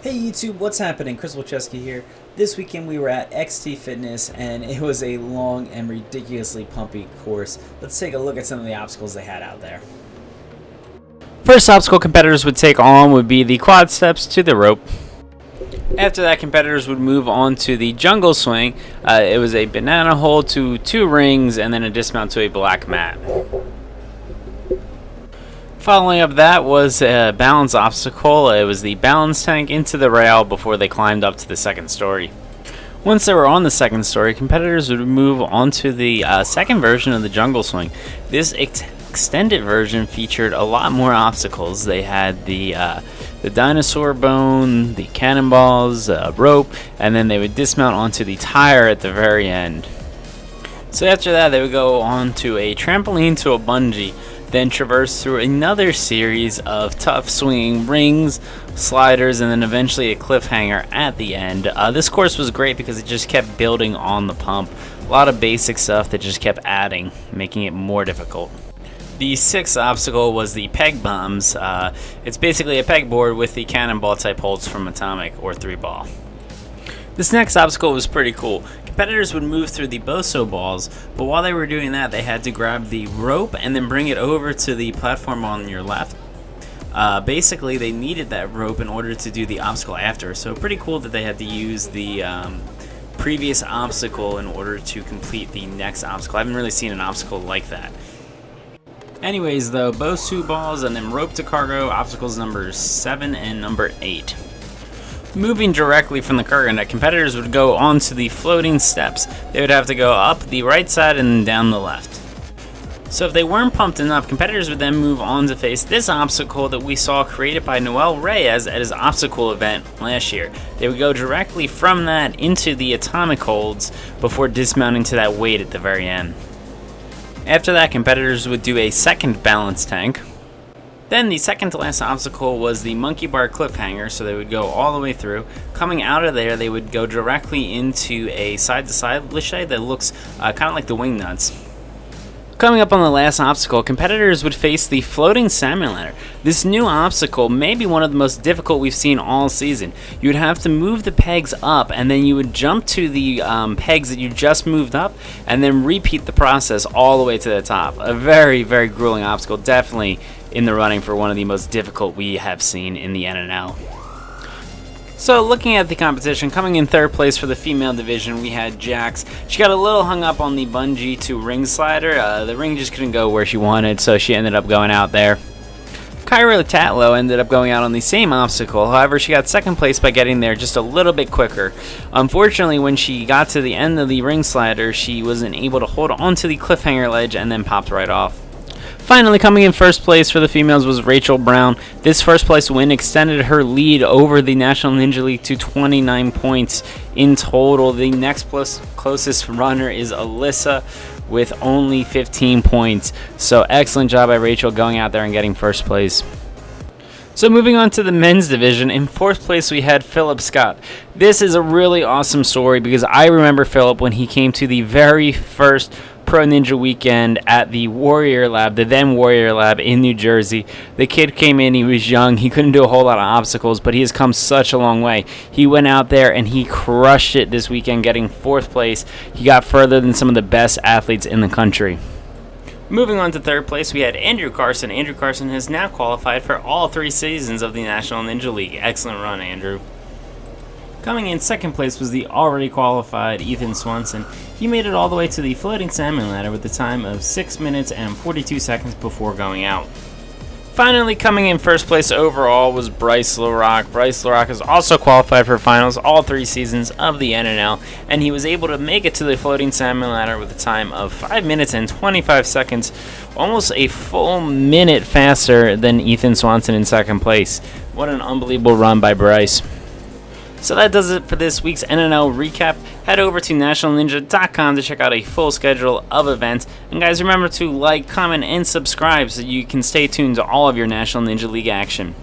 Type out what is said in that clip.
Hey YouTube, what's happening? Chris Wilczewski here. This weekend we were at XT Fitness and it was a long and ridiculously pumpy course. Let's take a look at some of the obstacles they had out there. First obstacle competitors would take on would be the quad steps to the rope. After that, competitors would move on to the jungle swing. It was a banana hold to 2 rings and then a dismount to a black mat. Following up that was a balance obstacle. It was the balance tank into the rail before they climbed up to the second story. Once they were on the second story, competitors would move on to the second version of the jungle swing. This extended version featured a lot more obstacles. They had the dinosaur bone, the cannonballs, rope, and then they would dismount onto the tire at the very end. So after that, they would go on to a trampoline to a bungee, then traverse through another series of tough swinging rings, sliders, and then eventually a cliffhanger at the end. This course was great because it just kept building on the pump. A lot of basic stuff that just kept adding, making it more difficult. The sixth obstacle was the peg bombs. It's basically a pegboard with the cannonball type holds from Atomic or 3-ball. This next obstacle was pretty cool. Competitors would move through the Boso balls, but while they were doing that, they had to grab the rope and then bring it over to the platform on your left. Basically, they needed that rope in order to do the obstacle after, so pretty cool that they had to use the previous obstacle in order to complete the next obstacle. I haven't really seen an obstacle like that. Anyways, though, Bosu balls and then rope to cargo, obstacles number 7 and number 8. Moving directly from the cargo net, competitors would go onto the floating steps. They would have to go up the right side and down the left. So if they weren't pumped enough, competitors would then move on to face this obstacle that we saw created by Noel Reyes at his obstacle event last year. They would go directly from that into the Atomic holds before dismounting to that weight at the very end. After that, competitors would do a second balance tank. Then the second to last obstacle was the monkey bar cliffhanger, so they would go all the way through. Coming out of there, they would go directly into a side-to-side lishay that looks kind of like the wing nuts. Coming up on the last obstacle, competitors would face the floating salmon ladder. This new obstacle may be one of the most difficult we've seen all season. You would have to move the pegs up, and then you would jump to the pegs that you just moved up, and then repeat the process all the way to the top. A very, very grueling obstacle, definitely in the running for one of the most difficult we have seen in the NNL. So looking at the competition, coming in third place for the female division, we had Jax. She got a little hung up on the bungee to ring slider. The ring just couldn't go where she wanted, so she ended up going out there. Kyra Tatlow ended up going out on the same obstacle. However, she got second place by getting there just a little bit quicker. Unfortunately, when she got to the end of the ring slider, she wasn't able to hold onto the cliffhanger ledge and then popped right off. Finally, coming in first place for the females was Rachel Brown. This first place win extended her lead over the National Ninja League to 29 points in total. The next closest runner is Alyssa with only 15 points. So excellent job by Rachel going out there and getting first place. So moving on to the men's division, in fourth place we had Philip Scott. This is a really awesome story because I remember Philip when he came to the very first Pro Ninja Weekend at the Warrior Lab, the then Warrior Lab in New Jersey. The kid came in, he was young, he couldn't do a whole lot of obstacles, but he has come such a long way. He went out there and he crushed it this weekend, getting fourth place. He got further than some of the best athletes in the country. Moving on to third place, we had Andrew Carson. Andrew Carson has now qualified for all 3 seasons of the National Ninja League. Excellent run, Andrew. Coming in second place was the already qualified Ethan Swanson. He made it all the way to the floating salmon ladder with a time of 6 minutes and 42 seconds before going out. Finally, coming in first place overall was Bryce LaRock. Bryce LaRock has also qualified for finals all 3 seasons of the NNL, and he was able to make it to the floating salmon ladder with a time of 5 minutes and 25 seconds, almost a full minute faster than Ethan Swanson in second place. What an unbelievable run by Bryce. So that does it for this week's NNL recap. Head over to nationalninja.com to check out a full schedule of events. And guys, remember to like, comment, and subscribe so you can stay tuned to all of your National Ninja League action.